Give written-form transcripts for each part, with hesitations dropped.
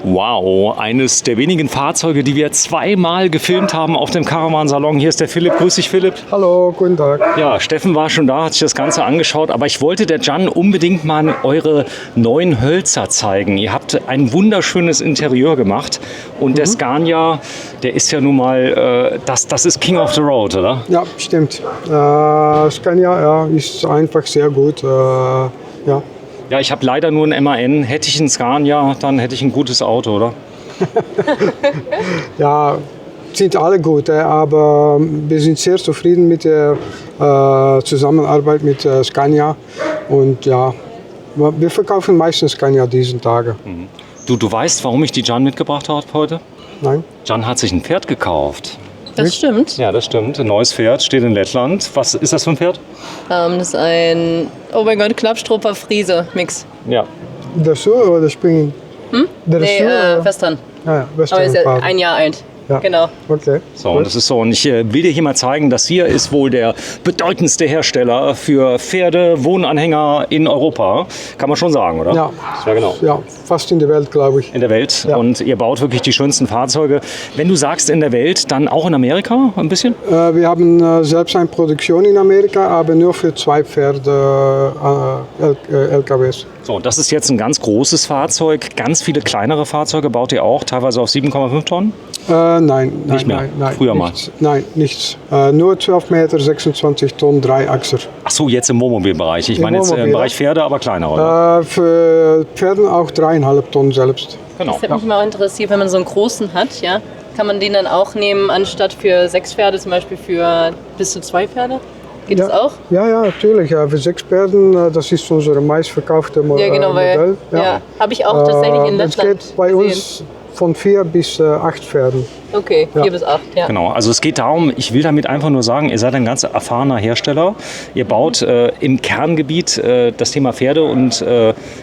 Wow, eines der wenigen Fahrzeuge, die wir zweimal gefilmt haben auf dem Caravan-Salon. Hier ist der Philipp. Grüß dich, Philipp. Hallo, guten Tag. Ja, Steffen war schon da, hat sich das Ganze angeschaut. Aber ich wollte der Can unbedingt mal eure neuen Hölzer zeigen. Ihr habt ein wunderschönes Interieur gemacht. Und der Scania, der ist ja nun mal, das ist King of the Road, oder? Ja, stimmt. Scania ist einfach sehr gut. Ja. Ja, ich habe leider nur ein MAN. Hätte ich einen Scania, dann hätte ich ein gutes Auto, oder? Ja, sind alle gut, aber wir sind sehr zufrieden mit der Zusammenarbeit mit Scania. Und ja, wir verkaufen meistens Scania diesen Tagen. Du weißt, warum ich die Can mitgebracht habe heute? Nein? Can hat sich ein Pferd gekauft. Das stimmt. Ja, das stimmt. Ein neues Pferd, steht in Lettland. Was ist das für ein Pferd? Das ist ein, oh mein Gott, Klappstrupper Friese Mix. Ja. Dressur oder Springen? Dressur? Fest dran. Ja, Aber ist ja ein Jahr alt. Ja. Genau. Okay. So, und das ist so. Und ich will dir hier mal zeigen, das hier ist wohl der bedeutendste Hersteller für Pferde, Wohnanhänger in Europa. Kann man schon sagen, oder? Ja. Ja, genau. Ja, fast in der Welt, glaube ich. In der Welt. Ja. Und ihr baut wirklich die schönsten Fahrzeuge. Wenn du sagst in der Welt, dann auch in Amerika ein bisschen? Wir haben selbst eine Produktion in Amerika, aber nur für 2 Pferde LKWs. So, das ist jetzt ein ganz großes Fahrzeug. Ganz viele kleinere Fahrzeuge baut ihr auch, teilweise auf 7,5 Tonnen? Nein, Nicht mehr? nein. Früher nichts. Nein, nichts. Nur 12 Meter, 26 Tonnen, 3-Achser. Ach so, jetzt im Wohnmobilbereich. Ich meine jetzt im Wohnmobil. Bereich Pferde, aber kleiner, oder? Für Pferden auch 3,5 Tonnen selbst. Genau. Das hat mich mal interessiert, wenn man so einen großen hat, ja, kann man den dann auch nehmen, anstatt für 6 Pferde, zum Beispiel für bis zu 2 Pferde? Geht das auch? Ja, natürlich. Ja, für 6 Pferden, das ist unser meistverkaufte Modell. Ja, genau, weil, ja, habe ich auch tatsächlich in Es Lettland geht bei gesehen. uns von 4 bis 8 Pferden. Okay, 4 bis 8, ja. Genau, also es geht darum, ich will damit einfach nur sagen, ihr seid ein ganz erfahrener Hersteller. Ihr baut im Kerngebiet das Thema Pferde und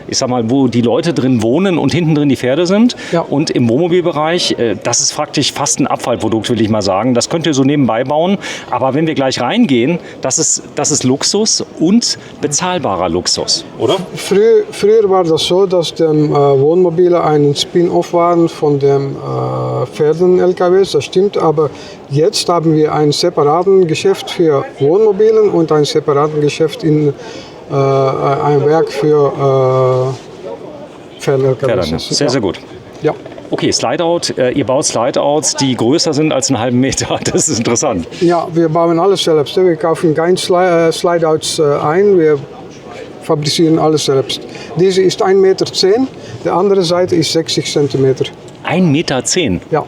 ich sag mal, wo die Leute drin wohnen und hinten drin die Pferde sind. Ja. Und im Wohnmobilbereich, das ist praktisch fast ein Abfallprodukt, will ich mal sagen. Das könnt ihr so nebenbei bauen. Aber wenn wir gleich reingehen, das ist Luxus und bezahlbarer Luxus, oder? Früher war das so, dass die Wohnmobile ein Spin-off waren von den Pferden-LKWs, das stimmt, aber jetzt haben wir ein separaten Geschäft für Wohnmobilen und ein separaten Geschäft in ein Werk für Pferden-LKWs. Sehr, sehr gut. Ja. Okay, Slideout. Ihr baut Slideouts, die größer sind als einen halben Meter. Das ist interessant. Ja, wir bauen alles selbst. Wir kaufen keine Slideouts ein, wir fabrizieren alles selbst. Diese ist 1,10 Meter, die andere Seite ist 60 Zentimeter. 1,10 Meter? Ja.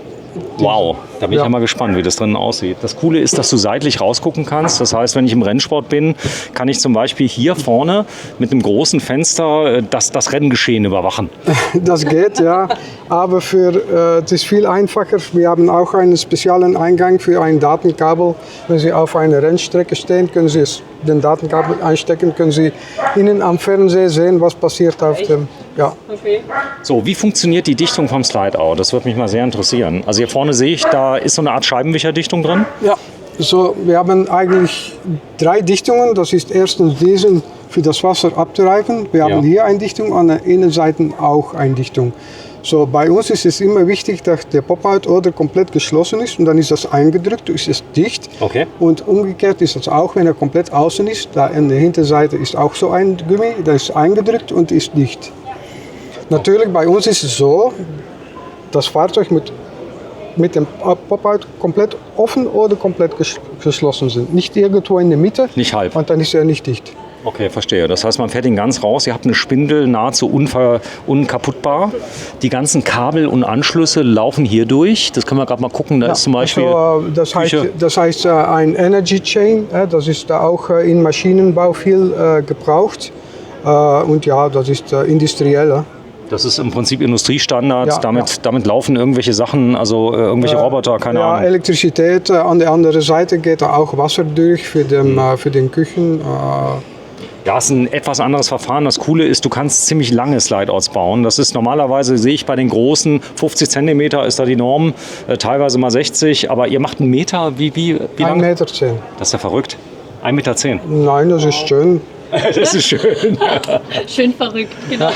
Wow, da bin ich Ja. ja mal gespannt, wie das drinnen aussieht. Das Coole ist, dass du seitlich rausgucken kannst. Das heißt, wenn ich im Rennsport bin, kann ich zum Beispiel hier vorne mit einem großen Fenster das Renngeschehen überwachen. Das geht, ja. Aber es ist viel einfacher. Wir haben auch einen speziellen Eingang für ein Datenkabel. Wenn Sie auf einer Rennstrecke stehen, können Sie den Datenkabel einstecken, können Sie innen am Fernseher sehen, was passiert auf dem. Ja. Okay. So, wie funktioniert die Dichtung vom Slideout? Das würde mich mal sehr interessieren. Also hier vorne sehe ich, da ist so eine Art Scheibenwischerdichtung drin. Ja. So, wir haben eigentlich 3 Dichtungen. Das ist erstens diesen für das Wasser abzureifen. Wir haben hier eine Dichtung, an der Innenseite auch eine Dichtung. So, bei uns ist es immer wichtig, dass der Pop-out oder komplett geschlossen ist und dann ist das eingedrückt, ist es dicht. Okay. Und umgekehrt ist es auch, wenn er komplett außen ist, da an der Hinterseite ist auch so ein Gummi, das ist eingedrückt und ist dicht. Natürlich bei uns ist es so, das Fahrzeug mit dem Pop-out komplett offen oder komplett geschlossen sind. Nicht irgendwo in der Mitte. Nicht halb. Und dann ist er nicht dicht. Okay, verstehe. Das heißt, man fährt ihn ganz raus. Ihr habt eine Spindel nahezu unkaputtbar. Die ganzen Kabel und Anschlüsse laufen hier durch. Das können wir gerade mal gucken. Da ist zum Beispiel Also, das heißt ein Energy Chain. Das ist da auch im Maschinenbau viel gebraucht. Und ja, das ist industriell. Das ist im Prinzip Industriestandard. Ja, damit laufen irgendwelche Sachen, also irgendwelche Roboter, keine Ahnung. Elektrizität. An der anderen Seite geht da auch Wasser durch für den Küchen. Ja, es ist ein etwas anderes Verfahren. Das Coole ist, du kannst ziemlich lange Slideouts bauen. Das ist normalerweise, sehe ich bei den großen, 50 Zentimeter ist da die Norm, teilweise mal 60. Aber ihr macht einen Meter, wie 1,10 lang? Meter. Das ist ja verrückt. 1,10 Meter. Nein, das ist schön. Das ist schön. Schön verrückt, genau.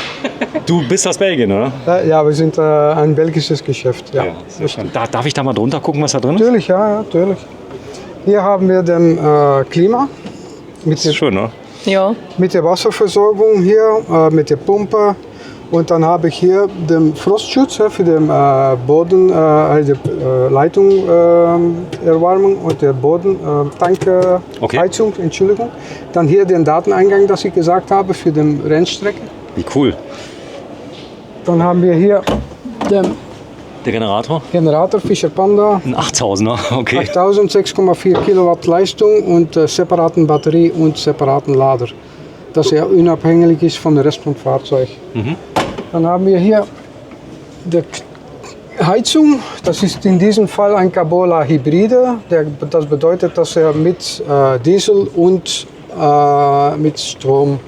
Du bist aus Belgien, oder? Ja, wir sind ein belgisches Geschäft. Ja. sehr schön. Darf ich da mal drunter gucken, was da drin ist? Natürlich, ja, natürlich. Hier haben wir den Klima mit Das ist schön, ne? Ja. mit der Wasserversorgung hier, mit der Pumpe. Und dann habe ich hier den Frostschutz für den Boden, die Leitung Erwärmung und der Bodentankheizung, Entschuldigung. Dann hier den Dateneingang, das ich gesagt habe, für die Rennstrecke. Wie cool. Dann haben wir hier den Der Generator? Generator Fischer Panda. Ein 8000er, okay. 8000, 6,4 Kilowatt Leistung und separaten Batterie und separaten Lader. Dass er unabhängig ist vom Rest vom Fahrzeug. Dann haben wir hier die Heizung. Das ist in diesem Fall ein Cabola Hybride. Das bedeutet, dass er mit Diesel und mit Strom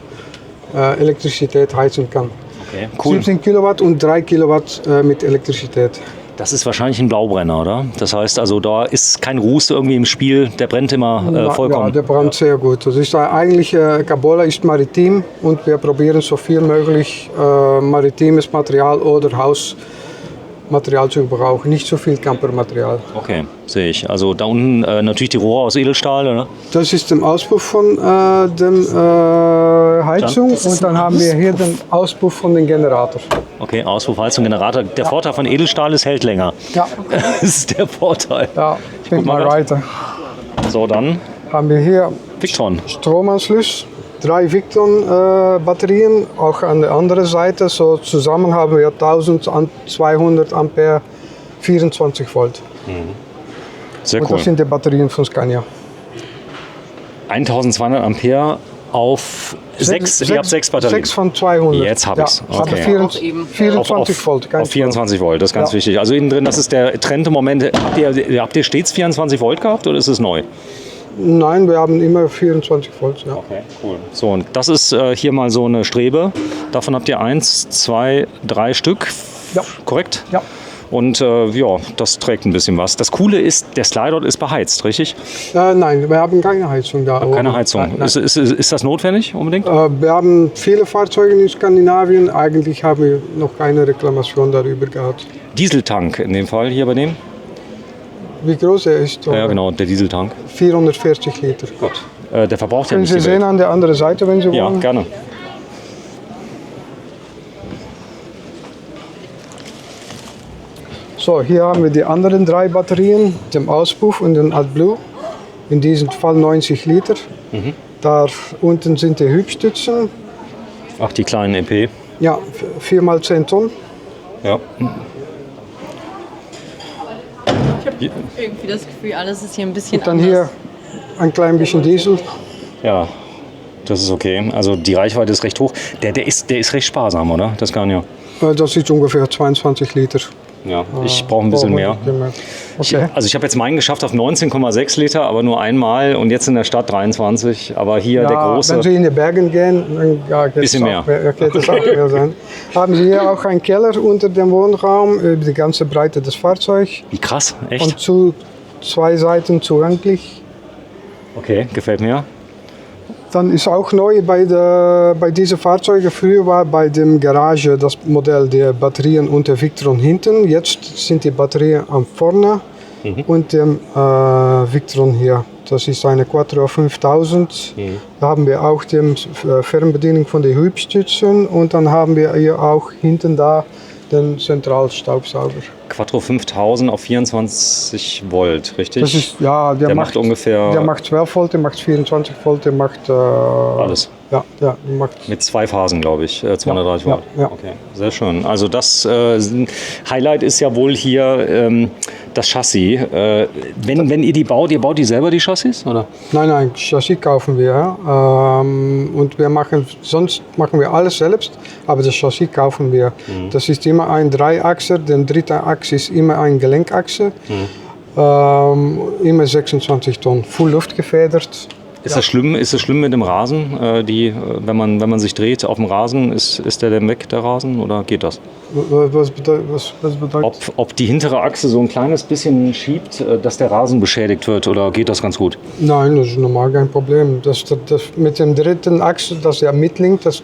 Elektrizität heizen kann. Okay, cool. 17 Kilowatt und 3 Kilowatt mit Elektrizität. Das ist wahrscheinlich ein Blaubrenner, oder? Das heißt also, da ist kein Ruß irgendwie im Spiel, der brennt immer Ja, vollkommen. der brennt sehr gut. Das ist eigentlich, Cabola ist maritim und wir probieren so viel möglich maritimes Material oder Hausmaterial zu gebrauchen. Nicht so viel Campermaterial. Okay, sehe ich. Also da unten natürlich die Rohre aus Edelstahl, oder? Das ist der Auspuff von der Heizung und dann haben wir hier den Auspuff von dem Generator. Okay, Auspuff, Heizung, Generator. Der Vorteil von Edelstahl ist, hält länger. Ja, Das ist der Vorteil. ja, mit mal mal weiter. So, dann Haben wir hier Victron. Stromanschluss, 3 Victron-Batterien, auch an der anderen Seite. So zusammen haben wir 1200 Ampere, 24 Volt. Sehr Und cool. das sind die Batterien von Scania. 1200 Ampere auf 6, ihr habt 6 Batterien. 6 von 200. Jetzt hab ich's. Ja, Okay. 24, Auch eben. 24 Volt. kein Auf 24 Volt, das ist ganz Ja. wichtig. Also innen drin, das ist der Trend im Moment. Habt ihr stets 24 Volt gehabt oder ist es neu? Nein, wir haben immer 24 Volt. Ja. Okay, cool. So, und das ist hier mal so eine Strebe. Davon habt ihr 1, 2, 3 Stück. Ja. Korrekt? Ja. Und ja, das trägt ein bisschen was. Das Coole ist, der Slide ist beheizt, richtig? Nein, wir haben keine Heizung da. Keine oben. Heizung. Nein. Ist das notwendig unbedingt? Wir haben viele Fahrzeuge in Skandinavien. Eigentlich haben wir noch keine Reklamation darüber gehabt. Dieseltank in dem Fall hier bei dem? Wie groß er ist? Ja, genau, der Dieseltank. 440 Liter. Gut. Der verbraucht ja Können nicht Sie die sehen Welt. an der anderen Seite, wenn Sie Ja, wollen? gerne. So, hier haben wir die anderen 3 Batterien, den Auspuff und den AdBlue. In diesem Fall 90 Liter. Da unten sind die Hübstützen. Ach, die kleinen EP. Ja, 4 mal 10 Tonnen. Ja. Irgendwie das Gefühl, alles ist hier ein bisschen Dann anders. hier ein klein bisschen Diesel. Ja, das ist okay. Also die Reichweite ist recht hoch. Der ist recht sparsam, oder? Das kann ja. Das ist ungefähr 22 Liter. Ja, ich brauche ein bisschen mehr. Okay. Ich habe jetzt meinen geschafft auf 19,6 Liter, aber nur einmal und jetzt in der Stadt 23. Aber hier der Ja, große. wenn Sie in die Bergen gehen, dann ja, geht Bisschen es auch mehr. Geht es auch mehr sein. Haben Sie hier auch einen Keller unter dem Wohnraum über die ganze Breite des Fahrzeugs Wie krass, echt? und zu 2 Seiten zugänglich. Okay, gefällt mir. Dann ist auch neu bei diesen Fahrzeugen, früher war bei dem Garage das Modell der Batterien und der Victron hinten. Jetzt sind die Batterien am vorne und dem Victron hier. Das ist eine Quattro 5000. Da haben wir auch die Fernbedienung von den Hübstützen und dann haben wir hier auch hinten da den Zentralstaubsauger. Quattro 5000 auf 24 Volt, richtig? Das ist, ja, der macht ungefähr Der macht 12 Volt, der macht 24 Volt, der macht alles. Ja, der macht Mit 2 Phasen, glaube ich, 230 Volt. ja. Okay, sehr schön. Also das Highlight ist ja wohl hier das Chassis. Wenn ihr die baut, ihr baut die selber, die Chassis? Oder? Nein, Chassis kaufen wir. Und sonst machen wir alles selbst, aber das Chassis kaufen wir. Das ist immer ein Dreiachser, der dritte Achse ist immer ein Gelenkachse. Immer 26 Tonnen, voll luftgefedert. Ist das schlimm? Ist es schlimm mit dem Rasen? Wenn man sich dreht auf dem Rasen, ist der denn weg, der Rasen, oder geht das? Was bedeutet? Ob die hintere Achse so ein kleines bisschen schiebt, dass der Rasen beschädigt wird, oder geht das ganz gut? Nein, das ist normal kein Problem. Das mit dem dritten Achse, das ja mitlinkt, das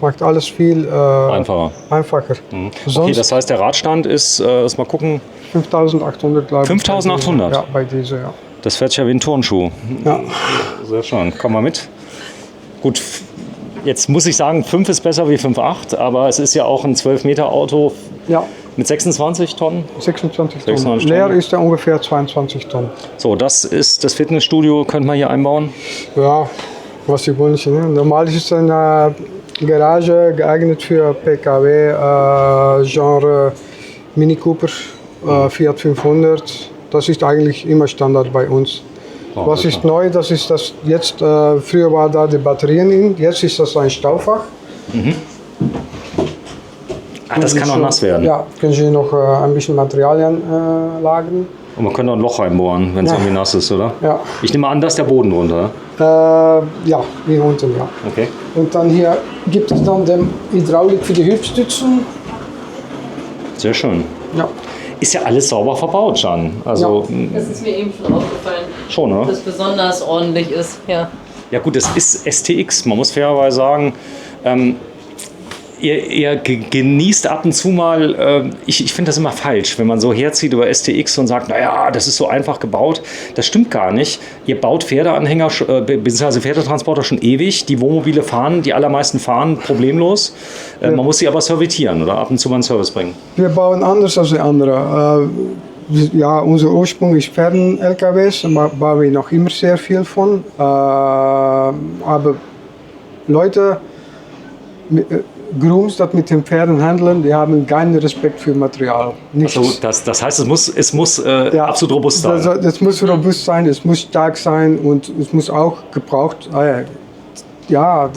macht alles viel einfacher. Okay, das heißt, der Radstand ist, lass mal gucken, 5.800, glaube ich. 5.800? Ja, bei dieser, ja. Das fährt ja wie ein Turnschuh. Ja. Sehr schön. Komm mal mit. Gut, jetzt muss ich sagen, 5 ist besser wie 5,8, aber es ist ja auch ein 12-Meter-Auto Ja, mit 26 Tonnen. 26 26 Tonnen. Leer ist er ungefähr 22 Tonnen. So, das ist das Fitnessstudio, könnte man hier einbauen. Ja, was Sie wollen. Ne? Normal ist es eine Garage geeignet für PKW, Genre Mini Cooper, Fiat 500. Das ist eigentlich immer Standard bei uns. Oh, was ist neu, das ist das jetzt, früher war da die Batterien in, jetzt ist das ein Staufach. Ach, das kann auch nass werden. Ja, können Sie noch ein bisschen Materialien lagern. Und man könnte auch ein Loch reinbohren, wenn es Ja. irgendwie nass ist, oder? Ja. Ich nehme an, dass der Boden drunter. Ja, hier unten, ja. Okay. Und dann hier gibt es dann den Hydraulik für die Hüftstützen. Sehr schön. Ja. Ist ja alles sauber verbaut, Can. Also Das ist mir eben schon aufgefallen, schon, ne? dass es besonders ordentlich ist. Ja. Ja gut, das ist STX. Man muss fairerweise sagen, ihr genießt ab und zu mal, ich finde das immer falsch, wenn man so herzieht über STX und sagt, naja, das ist so einfach gebaut. Das stimmt gar nicht. Ihr baut Pferdeanhänger bzw. Pferdetransporter schon ewig. Die Wohnmobile fahren, die allermeisten fahren problemlos. Man muss sie aber servitieren oder ab und zu mal einen Service bringen. Wir bauen anders als die anderen. Ja, unser Ursprung ist Pferden-LKWs, da bauen wir noch immer sehr viel von. Aber Leute, Grooms, die mit den Pferden handeln, die haben keinen Respekt für Material. Nichts. Also das heißt, es muss absolut robust sein. Das muss robust sein, es muss stark sein und es muss auch gebraucht. Ja,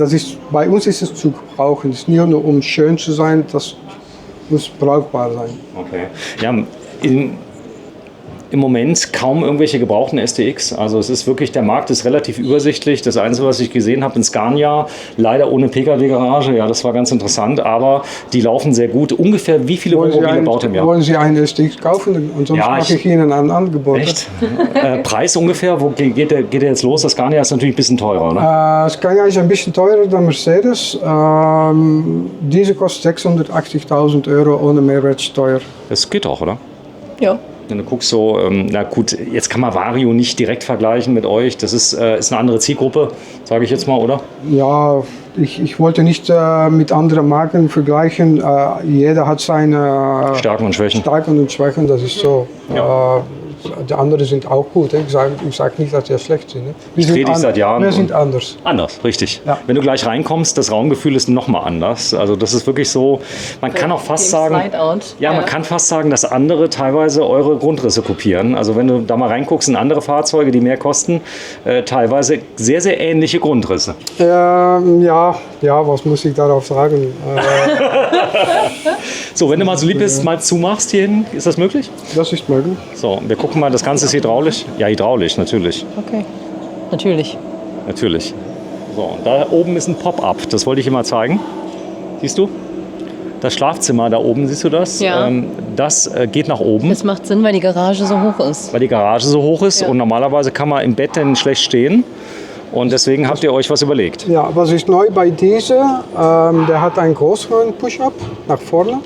bei uns ist es zu gebrauchen. Es ist nicht nur um schön zu sein, das muss brauchbar sein. Okay. Ja, im Moment kaum irgendwelche gebrauchten STX. Also es ist wirklich, der Markt ist relativ übersichtlich. Das Einzige, was ich gesehen habe, ein Scania, leider ohne Pkw-Garage. Ja, das war ganz interessant, aber die laufen sehr gut. Ungefähr wie viele Wohnmobile baut ihr im Jahr? Wollen Sie einen STX kaufen und sonst mache ich Ihnen ein Angebot. Echt? Preis ungefähr? Wo geht der jetzt los? Das Scania ist natürlich ein bisschen teurer, oder? Scania ist ein bisschen teurer als Mercedes. Diese kostet 680.000 € ohne Mehrwertsteuer. Das geht auch, oder? Ja. Wenn du guckst so, na gut, jetzt kann man Vario nicht direkt vergleichen mit euch. Das ist eine andere Zielgruppe, sage ich jetzt mal, oder? Ja, ich wollte nicht mit anderen Marken vergleichen. Jeder hat seine Stärken und Schwächen. Das ist so. Ja. Die anderen sind auch gut. Ich sag nicht, dass die schlecht sind. Ich drehe dich seit Jahren. Wir sind anders. Anders, richtig. Ja. Wenn du gleich reinkommst, das Raumgefühl ist nochmal anders. Also das ist wirklich so, man kann auch fast sagen, man kann fast sagen, dass andere teilweise eure Grundrisse kopieren. Also wenn du da mal reinguckst in andere Fahrzeuge, die mehr kosten, teilweise sehr, sehr ähnliche Grundrisse. Ja, was muss ich darauf sagen? So, wenn du mal so lieb bist, mal zumachst hierhin, ist das möglich? Das ist möglich. So, wir gucken mal, das Ganze ist hydraulisch. Ja, hydraulisch, natürlich. Okay. Natürlich. Natürlich. So, und da oben ist ein Pop-up, das wollte ich dir mal zeigen. Siehst du? Das Schlafzimmer da oben, siehst du das? Ja. Das geht nach oben. Das macht Sinn, weil die Garage so hoch ist. Weil die Garage so hoch ist, Ja. und normalerweise kann man im Bett dann schlecht stehen. Und deswegen habt ihr euch was überlegt. Ja, was ist neu bei dieser? Der hat einen größeren Push-Up nach vorne.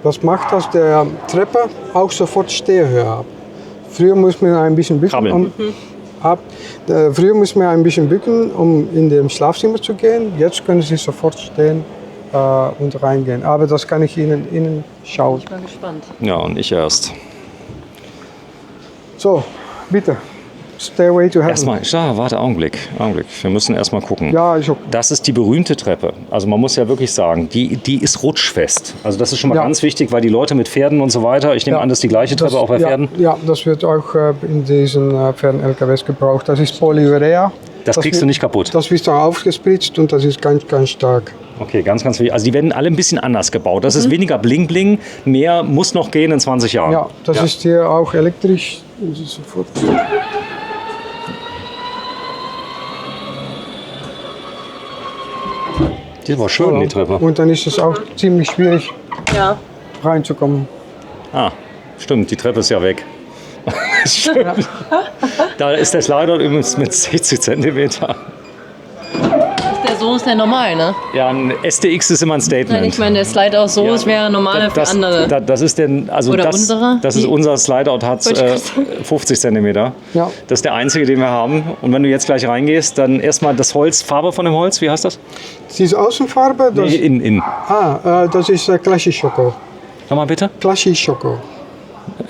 Das macht, dass der Treppe auch sofort Stehhöhe hat. Früher muss man ein bisschen bücken, Krabbeln. um in dem Schlafzimmer zu gehen. Jetzt können Sie sofort stehen und reingehen. Aber das kann ich Ihnen innen schauen. Ich bin gespannt. Ja, und ich erst. So, bitte. Stairway to Heaven. Erstmal, warte, Augenblick. Wir müssen erstmal gucken. Ja, ist okay. Das ist die berühmte Treppe. Also man muss ja wirklich sagen, die ist rutschfest. Also das ist schon mal Ja. ganz wichtig, weil die Leute mit Pferden und so weiter, ich nehme an, das ist die gleiche Treppe auch bei Pferden. Ja, das wird auch in diesen Pferden-LKWs gebraucht. Das ist Polyurea. Das kriegst du nicht kaputt. Das wird da aufgespritzt und das ist ganz, ganz stark. Okay, ganz, ganz wichtig. Also die werden alle ein bisschen anders gebaut. Das ist weniger Bling-Bling, mehr muss noch gehen in 20 Jahren. Ja, das ist hier auch elektrisch. Das ist sofort. Die war schön, die Treppe. Und dann ist es auch ziemlich schwierig Ja. reinzukommen. Ah, stimmt, die Treppe ist ja weg. Stimmt. Da ist der Slider übrigens mit 60 cm. So ist der normal, ne? Ja, ein STX ist immer ein Statement. Nein, ich meine, der Slide-Out so Ja, wäre normal für andere. Das ist denn, also Oder das, unserer? das ist Wie? unser Slideout, hat Wollte ich gerade 50 cm. Ja. Das ist der einzige, den wir haben. Und wenn du jetzt gleich reingehst, dann erstmal das Holz, Farbe von dem Holz, wie heißt das? Diese Außenfarbe, das, In. das ist Classic Choco. Nochmal bitte? Classic Choco.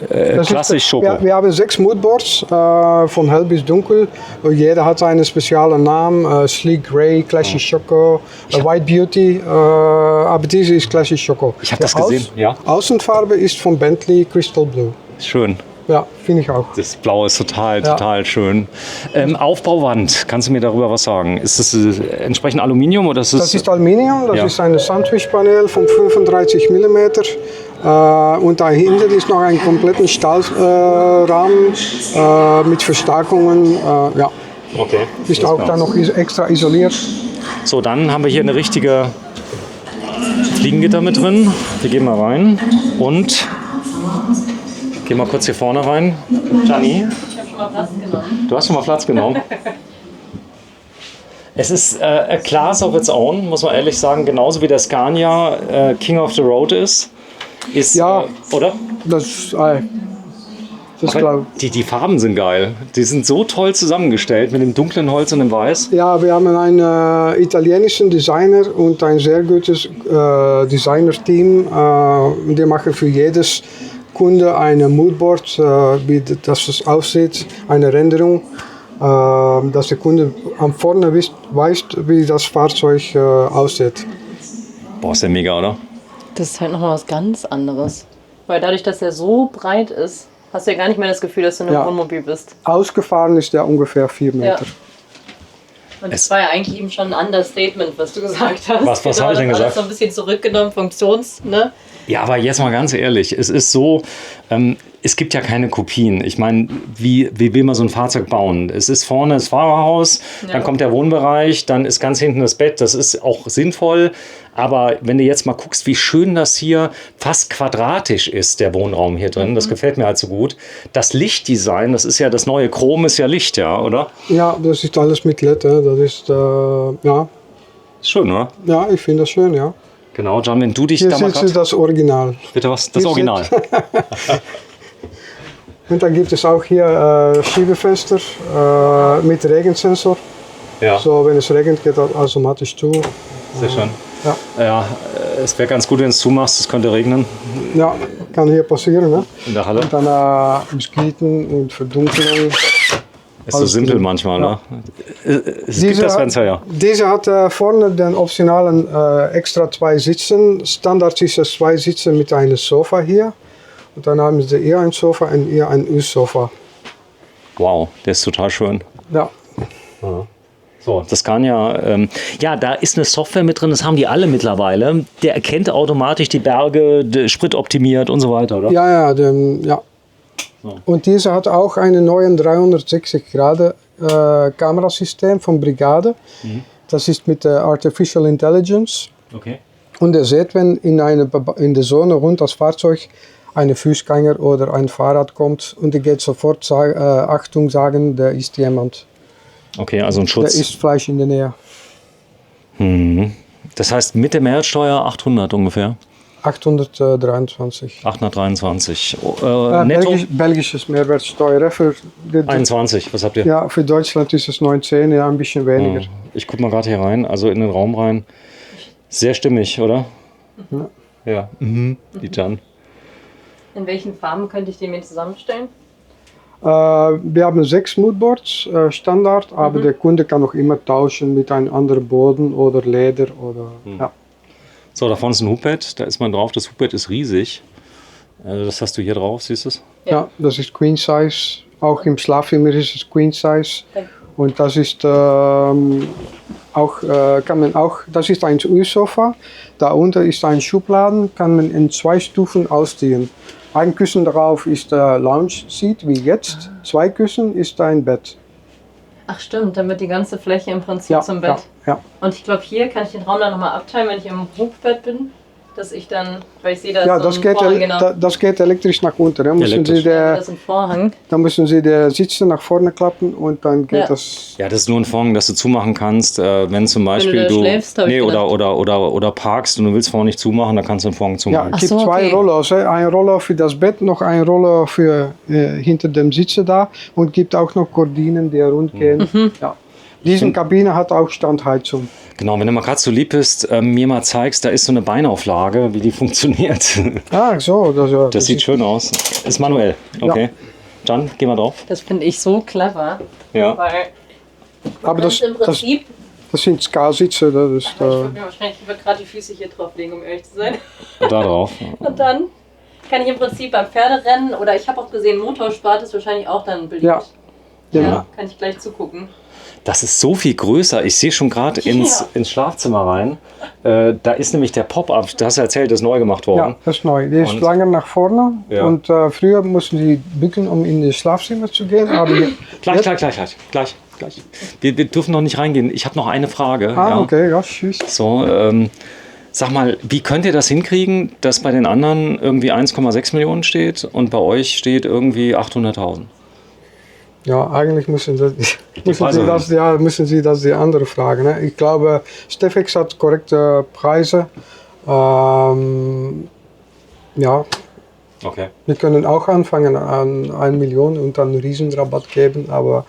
Das Klassisch Schoko. Ja, wir haben 6 Moodboards, von hell bis dunkel. Jeder hat einen speziellen Namen. Sleek Grey, Classic Choco, White Beauty. Aber diese ist Classic Choco. Ich habe das gesehen, ja. Außenfarbe ist von Bentley Crystal Blue. Schön. Ja, finde ich auch. Das Blau ist total schön. Aufbauwand, kannst du mir darüber was sagen? Ist das entsprechend Aluminium oder ist Das ist Aluminium, das Ja. ist ein Sandwich-Panel von 35 mm. Und dahinter ist noch ein kompletter Stahlrahmen mit Verstärkungen. Ja, Okay. ist auch dann noch extra isoliert. So, dann haben wir hier eine richtige Fliegengitter mit drin. Wir gehen mal rein und gehen mal kurz hier vorne rein. Gianni, Ich habe schon mal Platz genommen. du hast schon mal Platz genommen. Es ist a class of its own, muss man ehrlich sagen, genauso wie der Scania King of the Road ist. Ja. Oder? Das Aber glaube die Farben sind geil. Die sind so toll zusammengestellt mit dem dunklen Holz und dem Weiß. Ja, wir haben einen italienischen Designer und ein sehr gutes Designer-Team. Die machen für jedes Kunde ein Moodboard, wie das aussieht, eine Renderung, dass der Kunde am vorne weiß, wie das Fahrzeug aussieht. Boah, ist der mega, oder? Das ist halt nochmal was ganz anderes. Weil dadurch, dass er so breit ist, hast du ja gar nicht mehr das Gefühl, dass du in einem Ja. Wohnmobil bist. Ausgefahren ist der ungefähr 4 Meter. Und das war ja eigentlich eben schon ein Understatement, was du gesagt hast. Was habe ich denn das gesagt? alles so ein bisschen zurückgenommen, ne? Ja, aber jetzt mal ganz ehrlich, es ist so, es gibt ja keine Kopien. Ich meine, wie will man so ein Fahrzeug bauen? Es ist vorne das Fahrerhaus, dann kommt der Wohnbereich, dann ist ganz hinten das Bett. Das ist auch sinnvoll. Aber wenn du jetzt mal guckst, wie schön das hier fast quadratisch ist, der Wohnraum hier drin, das gefällt mir halt so gut. Das Lichtdesign, das ist ja das neue Chrom, ist ja Licht, ja, oder? Ja, das ist alles mit LED. Das ist, ja. Ist schön, oder? Ja, ich finde das schön, ja. Genau, John, wenn du dich Hier da mal sitzt grad, das Original. bitte was, das hier Original. Und dann gibt es auch hier Schiebefenster mit Regensensor. Ja, So, wenn es regnet, geht das automatisch zu. sehr schön. Ja, Ja, es wäre ganz gut, wenn du es zumachst, es könnte regnen ja, kann hier passieren. Ne? in der Halle. Und dann Moskiten und Verdunkelung. Ist so alles simpel gut. manchmal, Ja. ne? Es gibt das Fenster, ja. Diese hat vorne den optionalen extra 2 Sitzen. Standard ist es 2 Sitze mit einem Sofa hier. Und dann haben sie eher ein Sofa und eher ein U-Sofa. Wow, der ist total schön. Ja. So, das kann ja, ja, da ist eine Software mit drin, das haben die alle mittlerweile. Der erkennt automatisch die Berge, Sprit optimiert und so weiter, oder? Ja. Und diese hat auch einen neuen 360-Grad-Kamerasystem von Brigade. Das ist mit Artificial Intelligence. Okay. Und er sieht, wenn in der Zone rund das Fahrzeug ein Fußgänger oder ein Fahrrad kommt und er geht sofort Achtung sagen, da ist jemand. Okay, also ein Da Schutz. ist Fleisch in der Nähe. Das heißt mit der Mehrwertsteuer 800 ungefähr. 823. 823. Netto Belgisches Mehrwertsteuer. Für 21, was habt ihr? ja, für Deutschland ist es 19, ja, ein bisschen weniger. Ich guck mal gerade hier rein, also in den Raum rein. Sehr stimmig, oder? Ja. Die Jan. In welchen Farben könnte ich den mir zusammenstellen? Wir haben 6 Moodboards Standard, aber der Kunde kann auch immer tauschen mit einem anderen Boden oder Leder oder ja. So, da vorne ist ein Hubbett, da ist man drauf. Das Hubbett ist riesig. Das hast du hier drauf, siehst du es? Ja, das ist Queen Size. Auch im Schlafzimmer ist es Queen Size. Okay. Und das ist das ist ein U-Sofa. Da unten ist ein Schubladen, kann man in 2 Stufen ausziehen. Ein Kissen darauf ist der Lounge-Seat, wie jetzt. 2 Kissen ist ein Bett. Ach stimmt, dann wird die ganze Fläche im Prinzip zum Bett. Ja. Und ich glaube, hier kann ich den Raum dann nochmal abteilen, wenn ich im Hochbett bin. Dass ich dann, weil ich sehe, da Ja, ist so ein Vorhang, genau. das geht elektrisch nach unten. Da müssen Elektrisch. Sie Da ist ein Vorhang. die Sitze nach vorne klappen und dann geht das. Ja, das ist nur ein Vorhang, dass du zumachen kannst, wenn zum Beispiel da schläfst, hab ich oder parkst und du willst vorne nicht zumachen, dann kannst du den Vorhang Ja, zumachen. es gibt so, zwei okay. Rollos. Ein Roller für das Bett, noch ein Roller für hinter dem Sitze da und gibt auch noch Gardinen, die rundgehen. Ja. Diese Kabine hat auch Standheizung. Genau, wenn du mal gerade so lieb bist, mir mal zeigst, da ist so eine Beinauflage, wie die funktioniert. Ah, so. Das sieht schön aus. Ist manuell, okay. Dann gehen wir drauf. Das finde ich so clever. Ja. Weil Aber das im Prinzip. Das sind Ska-Sitze. Das ist, Ich würde mir wahrscheinlich lieber gerade die Füße hier drauflegen, um ehrlich zu sein. Da drauf. Und dann kann ich im Prinzip beim Pferderennen oder ich habe auch gesehen, Motorsport ist wahrscheinlich auch dann beliebt. Ja. Ja, kann ich gleich zugucken. Das ist so viel größer. Ich sehe schon gerade ins Schlafzimmer rein. Da ist nämlich der Pop-Up, das hast du erzählt, ist neu gemacht worden. Ja, das ist neu. Die ist Und- lange nach vorne. Ja. Und früher mussten sie bücken, um in das Schlafzimmer zu gehen. Aber Gleich. Wir dürfen noch nicht reingehen. Ich habe noch eine Frage. Ah, ja. okay, ja, tschüss. So, sag mal, wie könnt ihr das hinkriegen, dass bei den anderen irgendwie 1,6 Millionen steht und bei euch steht irgendwie 800.000? Ja, eigentlich müssen Preise. Sie das die andere Fragen. Ne? Ich glaube, Stefex hat korrekte Preise. Ja, Okay. wir können auch anfangen an 1 Million und dann einen Riesenrabatt geben, aber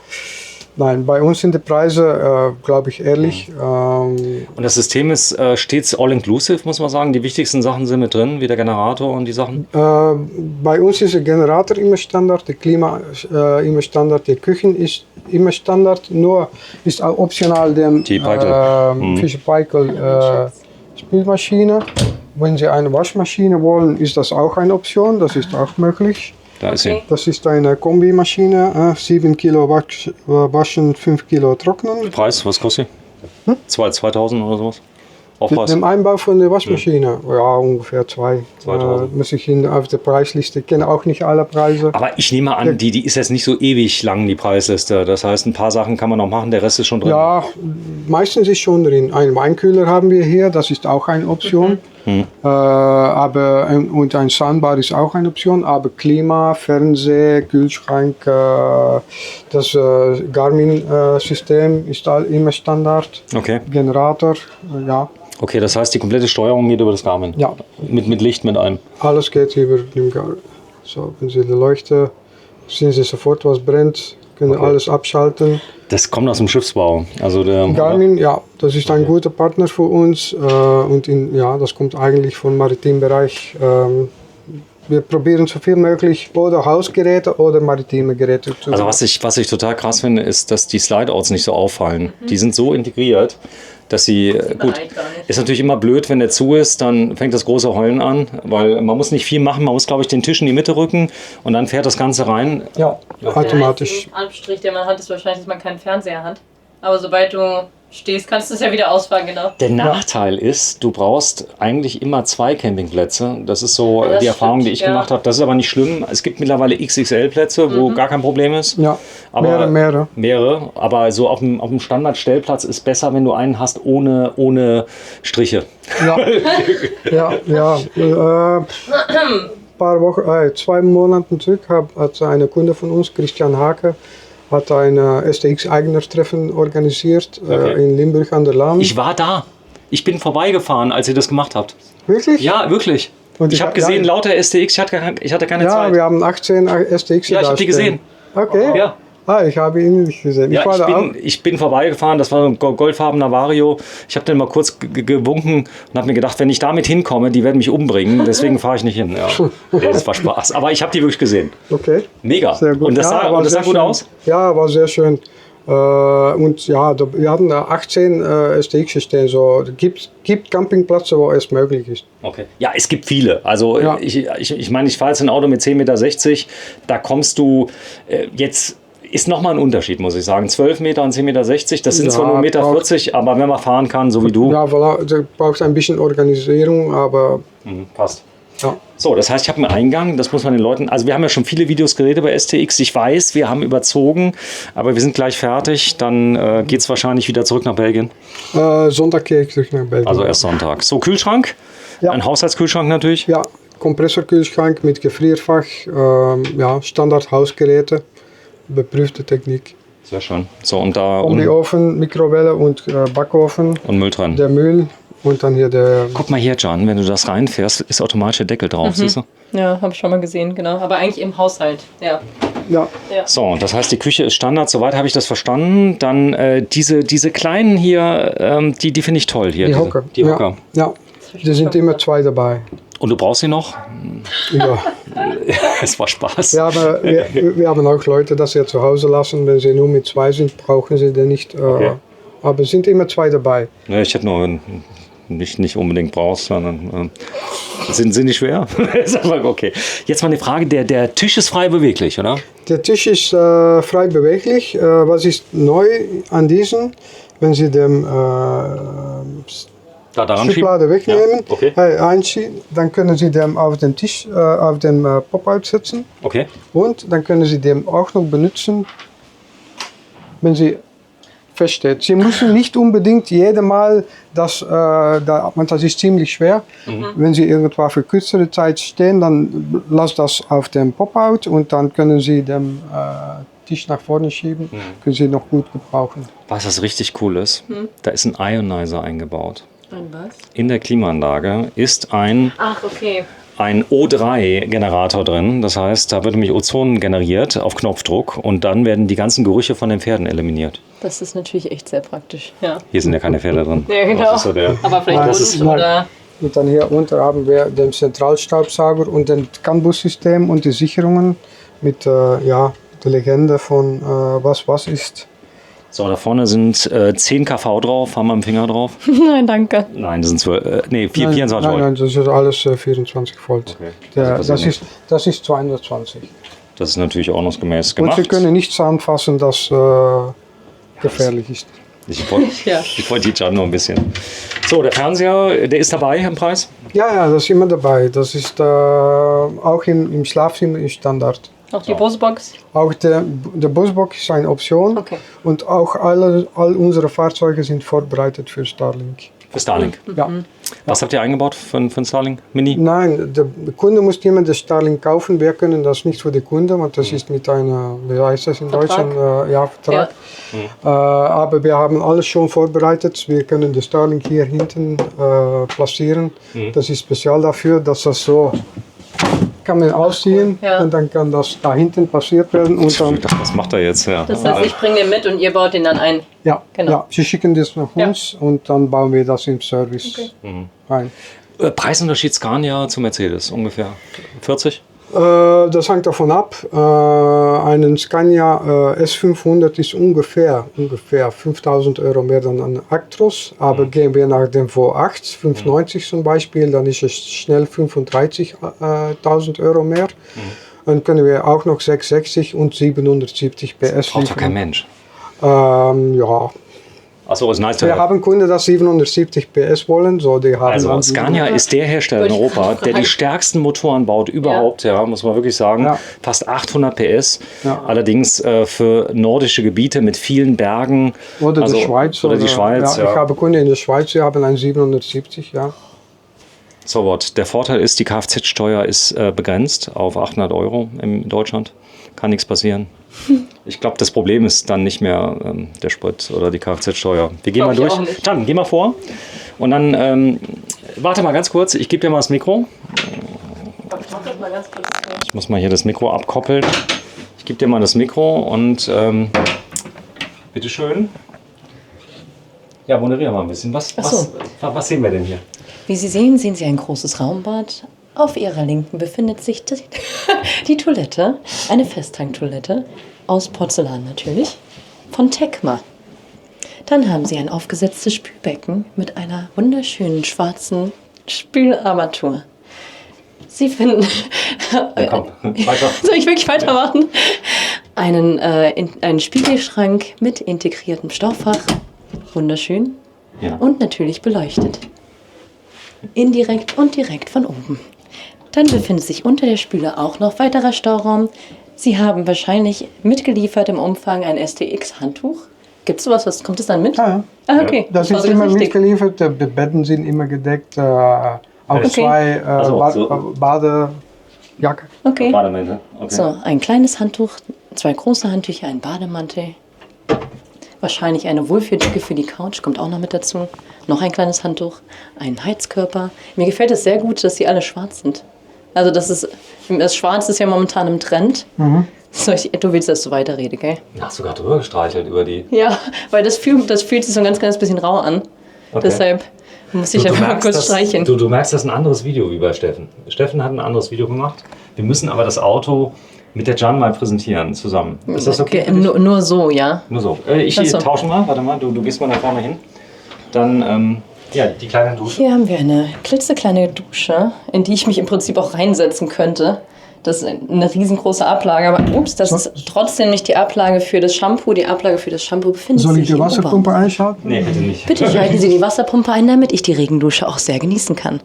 nein, bei uns sind die Preise, glaube ich, ehrlich. Und das System ist stets all-inclusive, muss man sagen. Die wichtigsten Sachen sind mit drin, wie der Generator und die Sachen. Bei uns ist der Generator immer Standard, der Klima immer Standard, die Küche ist immer Standard, nur ist auch optional Die Peikel. Fischer-Peikel Spülmaschine. Wenn Sie eine Waschmaschine wollen, ist das auch eine Option, das ist auch möglich. Da ist sie. Das ist eine Kombimaschine, 7 Kilo waschen, 5 Kilo trocknen. Preis, was kostet sie? 2.000 oder sowas? Mit Aufpreis? dem Einbau von der Waschmaschine, ja, ungefähr 2000. Muss ich auf der Preisliste, ich kenne auch nicht alle Preise. Aber ich nehme an, die ist jetzt nicht so ewig lang, die Preisliste. Das heißt, ein paar Sachen kann man noch machen, der Rest ist schon drin. Ja, meistens ist schon drin. Einen Weinkühler haben wir hier, das ist auch eine Option. Und ein Soundbar ist auch eine Option, aber Klima, Fernseher, Kühlschrank, das Garmin-System ist immer Standard. Okay. Generator, ja, Okay, das heißt, die komplette Steuerung geht über das Garmin. Ja. Mit Licht mit ein. alles geht über den Garmin. So, wenn Sie die Leuchte, sehen Sie sofort, was brennt, können alles abschalten. Das kommt aus dem Schiffsbau. Also der Garmin, ja, das ist ein guter Partner für uns und das kommt eigentlich vom Maritimbereich. Wir probieren so viel möglich oder Hausgeräte oder maritime Geräte zu Also was ich total krass finde, ist, dass die Slideouts nicht so auffallen. Die sind so integriert, dass sie, gut, eigentlich gar nicht. ist natürlich immer blöd, wenn der zu ist, dann fängt das große Heulen an, weil man muss nicht viel machen, man muss, glaube ich, den Tisch in die Mitte rücken und dann fährt das Ganze rein. Ja, automatisch. Der einzige Anstrich, den man hat, ist wahrscheinlich, dass man keinen Fernseher hat. Aber sobald du stehst, kannst du es ja wieder ausfahren, genau. Der Nachteil ist, du brauchst eigentlich immer 2 Campingplätze. Das ist so Ja, das die Erfahrung, die stimmt, ich gemacht habe. Das ist aber nicht schlimm. Es gibt mittlerweile XXL-Plätze, wo gar kein Problem ist. Ja, Aber mehrere. Aber so auf dem Standardstellplatz ist besser, wenn du einen hast ohne Striche. Ja. Paar Wochen, 2 Monate zurück hat eine Kunde von uns, Christian Hake, hat ein STX-Eigner-Treffen organisiert in Limburg an der Lahn. Ich war da. Ich bin vorbeigefahren, als ihr das gemacht habt. Wirklich? Ja, wirklich. Und Ich habe gesehen, lauter STX, ich hatte keine Ja, Zeit. wir haben 18 STX. Ja, ich habe die gesehen. Okay. Ja. Ich habe ihn nicht gesehen. Ja, war da auch. ich bin vorbeigefahren, das war ein goldfarbener Vario. Ich habe dann mal kurz gewunken und habe mir gedacht, wenn ich damit hinkomme, die werden mich umbringen. Deswegen fahre ich nicht hin. Ja. Nee, das war Spaß. Aber ich habe die wirklich gesehen. Okay. Mega. Sehr gut. Und das sah war sehr gut schön. aus? Ja, war sehr schön. Und ja, wir hatten da 18 STX stehen. So, gibt Campingplätze, wo es möglich ist. Okay. Ja, es gibt viele. Also Ja. ich meine, ich fahre jetzt ein Auto mit 10,60 Meter. Da kommst du jetzt... Ist nochmal ein Unterschied, muss ich sagen. 12 Meter und 10,60 Meter, das sind zwar nur 1,40 Meter, aber wenn man fahren kann, so wie du. Ja, voilà, da braucht ein bisschen Organisierung, aber Passt. Ja. So, das heißt, ich habe einen Eingang, das muss man den Leuten, also wir haben ja schon viele Videos geredet über STX, ich weiß, wir haben überzogen, aber wir sind gleich fertig, dann geht es wahrscheinlich wieder zurück nach Belgien. Sonntag gehe ich zurück nach Belgien. Also erst Sonntag. So, Kühlschrank, Ja. ein Haushaltskühlschrank natürlich. Ja, Kompressorkühlschrank mit Gefrierfach, Standard-Hausgeräte, beprüfte Technik. Sehr schön. So, und da Kombi-Ofen, Mikrowelle und Backofen. und Müll drin. Der Müll und dann hier der... Guck mal hier, John, wenn du das reinfährst, ist automatisch der Deckel drauf, siehst du? Ja, habe ich schon mal gesehen, genau. Aber eigentlich im Haushalt, ja. Ja, So, das heißt, die Küche ist Standard, soweit habe ich das verstanden. Dann diese kleinen hier, die finde ich toll hier. die Hocker. Die Hocker. Ja, da sind immer 2 dabei. Und du brauchst sie noch? Ja. Es war Spaß. Ja, aber wir haben auch Leute, dass sie zu Hause lassen. Wenn sie nur mit 2 sind, brauchen sie den nicht. Aber es sind immer 2 dabei. Ne, ich hätte nur nicht unbedingt brauchst, sondern sind die schwer? Ist aber okay. Jetzt mal eine Frage, der Tisch ist frei beweglich, oder? Der Tisch ist frei beweglich. Was ist neu an diesem? Wenn Sie den Da daran Schublade wegnehmen, Ja, okay. einschieben, dann können Sie den auf den Tisch, auf den Pop-out setzen. Okay. Und dann können Sie den auch noch benutzen, wenn Sie feststeht. Sie müssen nicht unbedingt jedes Mal, das ist ziemlich schwer. Wenn Sie irgendwo für kürzere Zeit stehen, dann lasst das auf dem Pop-out und dann können Sie den Tisch nach vorne schieben, können Sie noch gut gebrauchen. Was das richtig cool ist, da ist ein Ionizer eingebaut. Ein was? In der Klimaanlage ist ein Ach, okay. O3-Generator drin. Das heißt, da wird nämlich Ozon generiert auf Knopfdruck und dann werden die ganzen Gerüche von den Pferden eliminiert. Das ist natürlich echt sehr praktisch, ja. Hier sind ja keine Pferde drin. Ja, genau. Das ist so der, Aber vielleicht Nein, Hund das ist- oder... Und dann hier unten haben wir den Zentralstaubsauger und den CAN-Bus-System und die Sicherungen mit der Legende von was ist. so, da vorne sind 10 kV drauf. Haben wir einen Finger drauf? Nein, danke. Nein, das sind 24 nein, Volt. nein, das ist alles 24 Volt. Okay. Der, Also das ist 220. Das ist natürlich ordnungsgemäß Und gemacht. Sie können nichts anfassen, das gefährlich ist. Ich wollte die Jan nur ein bisschen. So, der Fernseher, der ist dabei im Preis? Ja, das ist immer dabei. Das ist auch im Schlafzimmer ist Standard. Auch die Bose-Box? Auch der Busbox ist eine Option. Okay. Und auch all unsere Fahrzeuge sind vorbereitet für Starlink. Für Starlink. Ja. Was habt ihr eingebaut für ein Starlink Mini? Nein, der Kunde muss immer das Starlink kaufen. Wir können das nicht für die Kunden, weil das ist mit einer, wie heißt das in Vertrag? Deutschland, Vertrag. Ja. Aber wir haben alles schon vorbereitet. Wir können das Starlink hier hinten platzieren. Das ist speziell dafür, dass das so kann man ausziehen Ja. und dann kann das da hinten passiert werden und dann Was macht er jetzt? Ja. Das heißt, ich bringe den mit und ihr baut den dann ein. Genau. ja, sie schicken das nach uns und dann bauen wir das im Service rein. Preisunterschied Scania zu Mercedes ungefähr 40? Das hängt davon ab. Einen Scania S500 ist ungefähr 5.000 € mehr dann ein Actros. Aber gehen wir nach dem V8 590 zum Beispiel, dann ist es schnell 35.000 € mehr. Dann können wir auch noch 660 und 770 PS Braucht doch kein Mensch. ja, Achso, ist nice to wir have. haben Kunden, die 770 PS wollen. So, die haben Also dann Scania ist der Hersteller in Wollte ich Europa, gerade der die fragen. stärksten Motoren baut überhaupt, ja, muss man wirklich sagen. Ja. Fast 800 PS. Ja. Allerdings für nordische Gebiete mit vielen Bergen. Oder also, die Schweiz. Oder die Schweiz, ja. ja. Ich habe Kunden in der Schweiz, die haben einen 770, ja. So what. Der Vorteil ist, die Kfz-Steuer ist begrenzt auf 800 € in Deutschland. Kann nichts passieren. Ich glaube, das Problem ist dann nicht mehr der Sprit oder die Kfz-Steuer. Wir gehen Glaub mal ich durch. auch nicht. Dann, geh mal vor. Und dann, warte mal ganz kurz, ich gebe dir mal das Mikro. Ich muss mal hier das Mikro abkoppeln. Ich gebe dir mal das Mikro und bitteschön. Ja, moderiere mal ein bisschen. Was sehen wir denn hier? Wie Sie sehen, sehen Sie ein großes Raumbad. Auf Ihrer Linken befindet sich die Toilette, eine Festtanktoilette, aus Porzellan natürlich, von Tecma. Dann haben Sie ein aufgesetztes Spülbecken mit einer wunderschönen schwarzen Spülarmatur. Sie finden... Komm, weiter. Soll ich wirklich weitermachen? Einen Spiegelschrank mit integriertem Stauffach. Wunderschön. Ja. Und natürlich beleuchtet. Indirekt und direkt von oben. Dann befindet sich unter der Spüle auch noch weiterer Stauraum. Sie haben wahrscheinlich mitgeliefert im Umfang ein STX-Handtuch. Gibt es sowas? Was kommt es dann mit? Ja. Ah, okay. Das war ist sogar immer richtig. mitgeliefert, die Betten sind immer gedeckt, auch Okay. zwei so. Badejacke. Okay. Bademäntel. Okay. So, ein kleines Handtuch, 2 große Handtücher, ein Bademantel. Wahrscheinlich eine Wohlfühldecke für die Couch, kommt auch noch mit dazu. Noch ein kleines Handtuch, ein Heizkörper. Mir gefällt es sehr gut, dass sie alle schwarz sind. Also das Schwarz ist ja momentan im Trend. Du willst, dass ich so weiterrede, gell? Du hast sogar drüber gestreichelt über die... Ja, weil das fühlt sich so ein ganz kleines bisschen rau an. Okay. Deshalb muss ich einfach mal kurz streicheln. Du merkst, das ist ein anderes Video wie bei Steffen. Steffen hat ein anderes Video gemacht. Wir müssen aber das Auto mit der Jan mal präsentieren zusammen. Ist das okay? Nur so, ja. Nur so. Ich Ach so. tausche mal. Warte mal, du gehst mal da vorne hin. Dann, die kleine Dusche. Hier haben wir eine klitzekleine Dusche, in die ich mich im Prinzip auch reinsetzen könnte. Das ist eine riesengroße Ablage, aber das ist trotzdem nicht die Ablage für das Shampoo. Die Ablage für das Shampoo befindet Soll sich ich die im Wasserpumpe Oberraum. einschalten? Nee, bitte nicht. Bitte schalten Sie die Wasserpumpe ein, damit ich die Regendusche auch sehr genießen kann.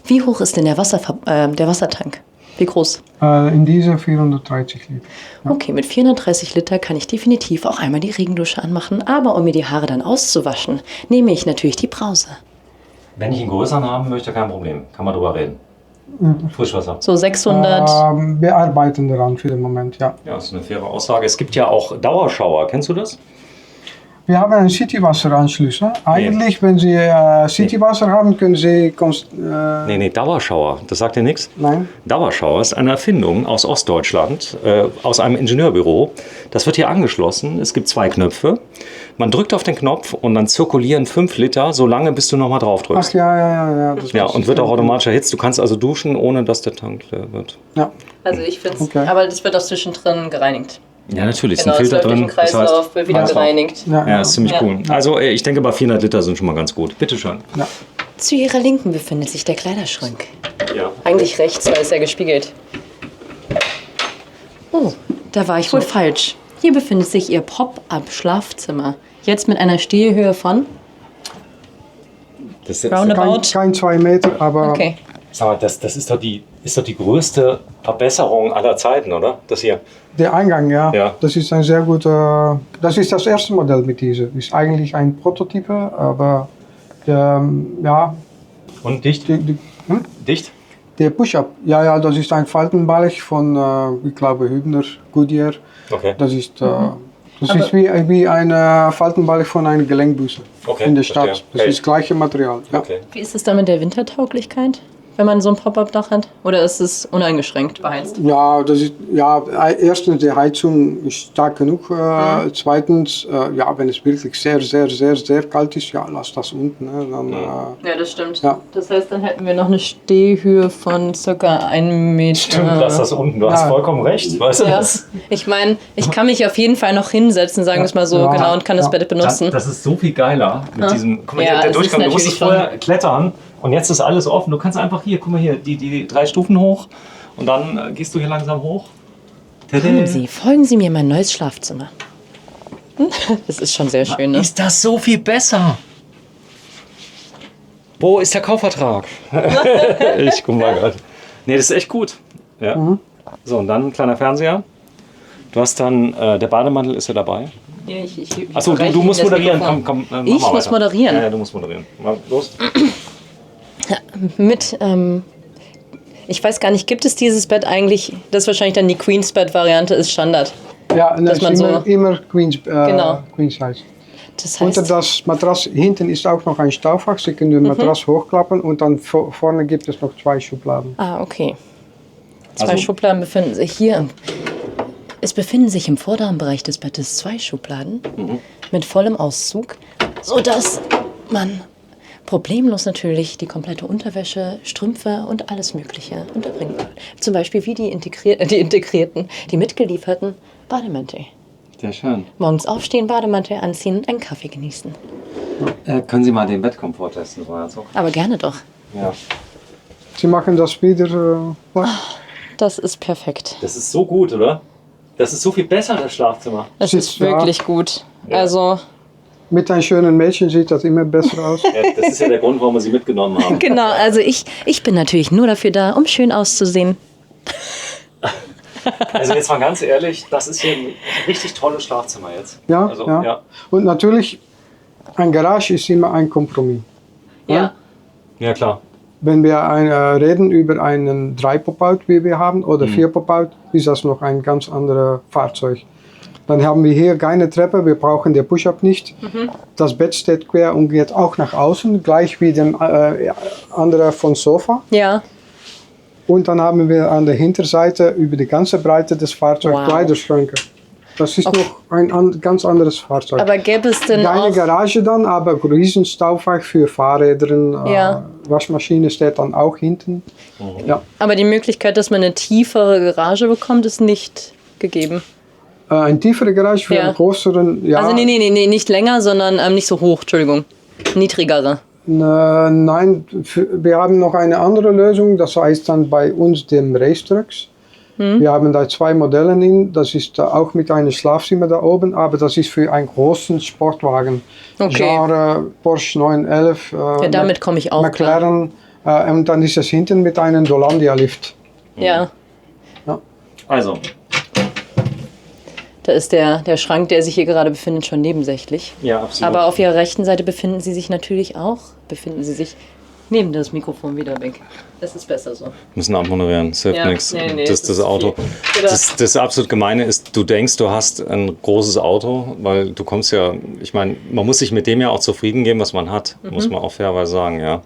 Wie hoch ist denn der Wassertank? Wie groß? In dieser 430 Liter. Okay, mit 430 Liter kann ich definitiv auch einmal die Regendusche anmachen. Aber um mir die Haare dann auszuwaschen, nehme ich natürlich die Brause. Wenn ich einen größeren haben möchte, kein Problem. Kann man drüber reden. Frischwasser. So 600. Wir arbeiten daran für den Moment, ja. Ja, das ist eine faire Aussage. Es gibt ja auch Dauerschauer. Kennst du das? Wir haben einen Citywasseranschluss. Eigentlich, wenn Sie Citywasser haben, können Sie... Nee, Dauerschauer. Das sagt dir nichts? Nein. Dauerschauer ist eine Erfindung aus Ostdeutschland, aus einem Ingenieurbüro. Das wird hier angeschlossen. Es gibt 2 Knöpfe. Man drückt auf den Knopf und dann zirkulieren 5 Liter, so lange bis du nochmal drauf Ach drückst. ja. Das Ja, weiß und ich. wird auch automatisch erhitzt. Du kannst also duschen, ohne dass der Tank leer wird. Ja. Also ich finde es, Okay. aber das wird auch zwischendrin gereinigt. Ja, natürlich. Genau, ist ein es Filter läuft durch den drin. Kreislauf, wird wieder gereinigt. Ja, ist ziemlich Ja. cool. Also ich denke, bei 400 Liter sind schon mal ganz gut. Bitte schön. Zu ihrer Linken befindet sich der Kleiderschrank. Ja. Eigentlich rechts, weil es ja gespiegelt. Oh, da war ich wohl falsch. Hier befindet sich ihr Pop-up-Schlafzimmer. Jetzt mit einer Stehhöhe von Das ist, roundabout. Kein 2 Meter, aber Okay. sag mal, das ist doch die größte Verbesserung aller Zeiten, oder? Das hier. der Eingang, ja. Ja. Das ist ein sehr guter... Das ist das erste Modell mit dieser. Ist eigentlich ein Prototype, aber ja, Und dicht? Dicht? der Push-Up, ja, das ist ein Faltenbalg von, ich glaube, Hübner, Goodyear. Okay. Das ist, das ist wie ein Faltenbalg von einer Gelenkbusse Okay, in der Stadt. verstehe. Das ist das gleiche Material. Ja. Okay. Wie ist es dann mit der Wintertauglichkeit, wenn man so ein Pop-up-Dach hat? Oder ist es uneingeschränkt beheizt? Ja, erstens, die Heizung ist stark genug. Zweitens, wenn es wirklich sehr, sehr, sehr, sehr kalt ist, ja, lass das unten. Ne? Dann, Ja, das stimmt. Ja. Das heißt, dann hätten wir noch eine Stehhöhe von ca. 1 Meter. Stimmt, lass das unten. Du hast vollkommen recht. Weißt du Ja, das? ich meine, ich kann mich auf jeden Fall noch hinsetzen, sagen wir es mal so, Ja. genau, und kann das Bett benutzen. Das ist so viel geiler mit diesem. Guck mal, Ja, hier, der es ist Durchgang. Du natürlich musstest vorher klettern und jetzt ist alles offen. Du kannst einfach hier, guck mal hier, die 3 Stufen hoch und dann gehst du hier langsam hoch. Kommen Sie, folgen Sie mir in mein neues Schlafzimmer. Das ist schon sehr schön, ne? Ist das so viel besser? Wo ist der Kaufvertrag? Ich guck mal gerade. Nee, das ist echt gut. Ja. So, und dann ein kleiner Fernseher. Du hast dann, der Bademantel ist ja dabei. Ja, Achso, du musst moderieren. Komm, mach Ich mal muss weiter. moderieren? Ja, du musst moderieren. Mal los. Mit, ich weiß gar nicht, gibt es dieses Bett eigentlich? Das ist wahrscheinlich dann die Queen's Bed-Variante, ist Standard. Ja, das Dass ist man so- immer Queen Genau. Size. Das Unter heißt, das Matras hinten ist auch noch ein Staufach. Sie können den Matras hochklappen und dann vorne gibt es noch 2 Schubladen. okay. 2 Also- Schubladen befinden sich hier. Es befinden sich im vorderen Bereich des Bettes 2 Schubladen mit vollem Auszug, sodass man problemlos natürlich die komplette Unterwäsche, Strümpfe und alles Mögliche unterbringen kann. Zum Beispiel wie die mitgelieferten Bademäntel. Sehr schön. Morgens aufstehen, Bademantel anziehen und einen Kaffee genießen. Können Sie mal den Bettkomfort testen, Frau Herzog? Aber gerne doch. Ja. Sie machen das wieder. Das ist perfekt. Das ist so gut, oder? Das ist so viel besser, das Schlafzimmer. Das ist Ja. wirklich gut. Ja. Also, Mit einem schönen Mädchen sieht das immer besser aus. Ja, das ist ja der Grund, warum wir sie mitgenommen haben. Genau, also ich bin natürlich nur dafür da, um schön auszusehen. Also jetzt mal ganz ehrlich, das ist hier ein richtig tolles Schlafzimmer jetzt. Ja, Also, ja. ja. Und natürlich, ein Garage ist immer ein Kompromiss. Ja. Ja, klar. Wenn wir reden über einen 3-Pop-Out, wie wir haben, oder 4-Pop-Out, ist das noch ein ganz anderes Fahrzeug. Dann haben wir hier keine Treppe, wir brauchen den Push-Up nicht. Das Bett steht quer und geht auch nach außen, gleich wie dem andere von Sofa. Ja. Und dann haben wir an der Hinterseite über die ganze Breite des Fahrzeugs Kleiderschränke. Das ist noch ein ganz anderes Fahrzeug. Aber gäbe es denn Keine auch... Garage dann, aber riesen Staufach für Fahrräder. Ja. Waschmaschine steht dann auch hinten. Ja. Aber die Möglichkeit, dass man eine tiefere Garage bekommt, ist nicht gegeben. Eine tiefere Garage für einen größeren, ja. Also nee, nicht länger, sondern nicht so hoch, Entschuldigung. Niedrigere. Nein, wir haben noch eine andere Lösung, das heißt dann bei uns dem Racetrucks. Wir haben da 2 Modelle in, das ist auch mit einem Schlafzimmer da oben, aber das ist für einen großen Sportwagen. Okay. Genre Porsche 911, Ja, damit komme ich auch McLaren, und dann ist es hinten mit einem Dolandia-Lift. Ja. Also, Da ist der Schrank, der sich hier gerade befindet, schon nebensächlich. ja, absolut. Aber auf Ihrer rechten Seite befinden Sie sich natürlich auch. Nehmen das Mikrofon wieder weg. Das ist besser so. müssen abmoderieren, das hilft Ja, nichts. nee, das das ist Auto. viel. Das absolut Gemeine ist, du denkst, du hast ein großes Auto, weil du kommst ja, ich meine, man muss sich mit dem ja auch zufrieden geben, was man hat, muss man auch fairerweise sagen, ja.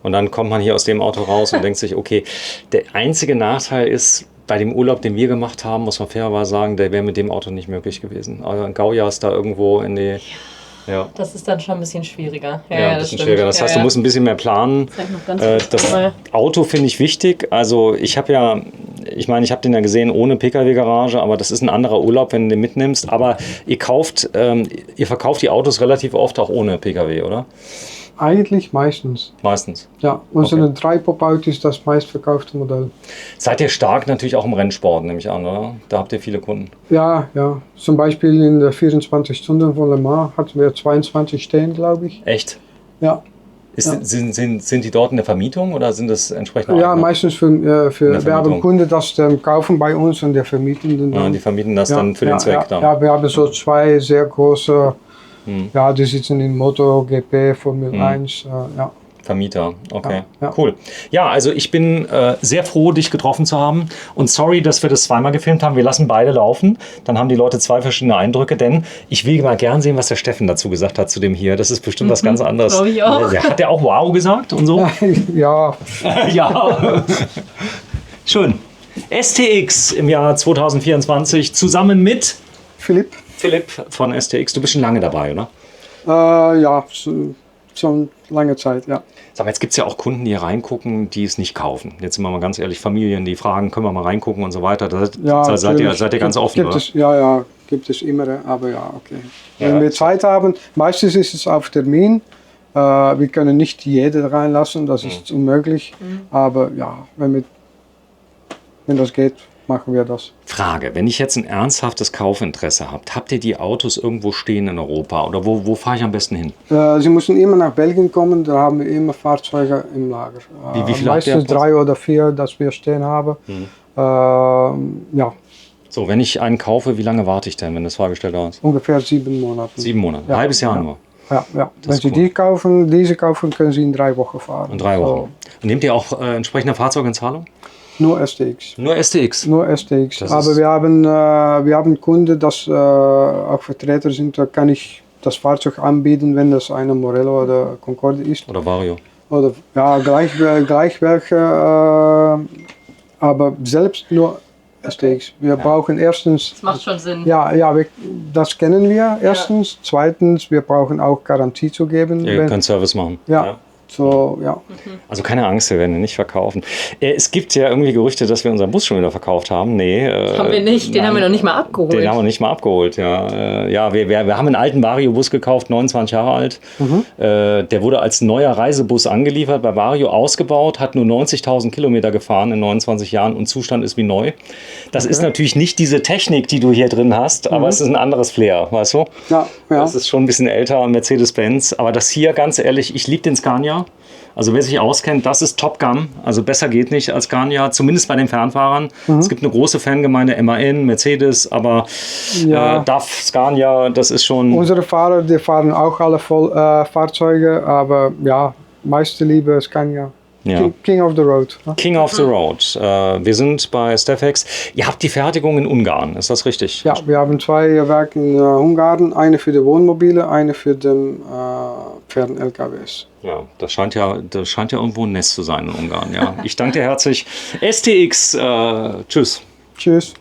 Und dann kommt man hier aus dem Auto raus und denkt sich, okay, der einzige Nachteil ist, bei dem Urlaub, den wir gemacht haben, muss man fairerweise sagen, der wäre mit dem Auto nicht möglich gewesen. Also ein Gaujahr ist da irgendwo in die... Ja. Das ist dann schon ein bisschen schwieriger. Ja, ein bisschen schwieriger. Das heißt, du musst ein bisschen mehr planen. Das Auto finde ich wichtig. Also ich habe den ja gesehen ohne Pkw-Garage, aber das ist ein anderer Urlaub, wenn du den mitnimmst. Aber ihr verkauft die Autos relativ oft auch ohne Pkw, oder? Eigentlich meistens. Meistens. Ja, unsere 3-Pop-Out ist das meistverkaufte Modell. Seid ihr stark natürlich auch im Rennsport, nehme ich an, oder? Da habt ihr viele Kunden. Ja. Zum Beispiel in der 24 Stunden von Le Mans hatten wir 22 stehen, glaube ich. Echt? Ja. Sind die dort in der Vermietung oder sind das entsprechend? Ja, meistens für wir haben Kunden, das kaufen bei uns und der vermieten dann. Die vermieten das dann für den Zweck dann. Ja, wir haben so 2 sehr große, ja, die sitzen in Moto, GP, Formel 1, ja. Vermieter, okay, Ja. Cool. Ja, also ich bin sehr froh, dich getroffen zu haben und sorry, dass wir das zweimal gefilmt haben. Wir lassen beide laufen, dann haben die Leute 2 verschiedene Eindrücke, denn ich will mal gern sehen, was der Steffen dazu gesagt hat zu dem hier. Das ist bestimmt was ganz anderes. Glaub ich auch. Hat der auch wow gesagt und so? Ja, Ja. Schön. STX im Jahr 2024 zusammen mit Philipp, von STX. Du bist schon lange dabei, oder? ja, schon lange Zeit, ja. Sag mal, jetzt gibt es ja auch Kunden, die hier reingucken, die es nicht kaufen. Jetzt sind wir mal ganz ehrlich, Familien, die fragen, können wir mal reingucken und so weiter. Da seid ihr ganz offen, oder? Gibt es immer, aber ja, okay. Ja. Wenn wir Zeit haben, meistens ist es auf Termin. Wir können nicht jede reinlassen, das ist unmöglich. Aber ja, wenn das geht, machen wir das. Frage, wenn ich jetzt ein ernsthaftes Kaufinteresse habe, habt ihr die Autos irgendwo stehen in Europa oder wo fahre ich am besten hin? Sie müssen immer nach Belgien kommen, da haben wir immer Fahrzeuge im Lager. Wie viele habt ihr? Meistens 3 oder 4, das wir stehen haben. Ja. So, wenn ich einen kaufe, wie lange warte ich denn, wenn das fahrgestellt ist? Ungefähr 7 Monate. 7 Monate, Ja, ein halbes Jahr ja. nur. Ja. Wenn ist Sie cool. diese kaufen, können Sie in 3 Wochen fahren. In 3 Wochen. Und nehmt ihr auch entsprechende Fahrzeuge in Zahlung? Nur STX. Nur STX? Nur STX. Das Aber ist- wir haben Kunden, das auch Vertreter sind, da kann ich das Fahrzeug anbieten, wenn das eine Morello oder Concorde ist. Oder Vario? Oder ja, gleich welche, aber selbst nur STX. Wir brauchen erstens, Das macht schon Sinn. ja, das kennen wir erstens. Zweitens, wir brauchen auch Garantie zu geben. Ihr könnt Service machen. Ja. So, ja. Also keine Angst, wir werden ihn nicht verkaufen. Es gibt ja irgendwie Gerüchte, dass wir unseren Bus schon wieder verkauft haben. Nee. Haben wir nicht, den haben wir noch nicht mal abgeholt. Den haben wir nicht mal abgeholt, ja. Ja, wir haben einen alten Vario-Bus gekauft, 29 Jahre alt. Der wurde als neuer Reisebus angeliefert, bei Vario ausgebaut, hat nur 90.000 Kilometer gefahren in 29 Jahren und Zustand ist wie neu. Das ist natürlich nicht diese Technik, die du hier drin hast, aber es ist ein anderes Flair, weißt du? Ja, ja. Das ist schon ein bisschen älter, Mercedes-Benz. Aber das hier, ganz ehrlich, ich liebe den Scania. Also wer sich auskennt, das ist Top Gun. Also besser geht nicht als Scania, zumindest bei den Fernfahrern. Es gibt eine große Fangemeinde, MAN, Mercedes, aber DAF, Scania, das ist schon... Unsere Fahrer, die fahren auch alle voll Fahrzeuge, aber ja, meiste Liebe Scania. Ja. King of the Road. Ne? King of the Road. Wir sind bei Stefex. Ihr habt die Fertigung in Ungarn, ist das richtig? Ja, wir haben 2 Werke in Ungarn, eine für die Wohnmobile, eine für den Fern-LKWs. Ja, das scheint ja irgendwo ein Nest zu sein in Ungarn. Ja. Ich danke dir herzlich. STX, tschüss. Tschüss.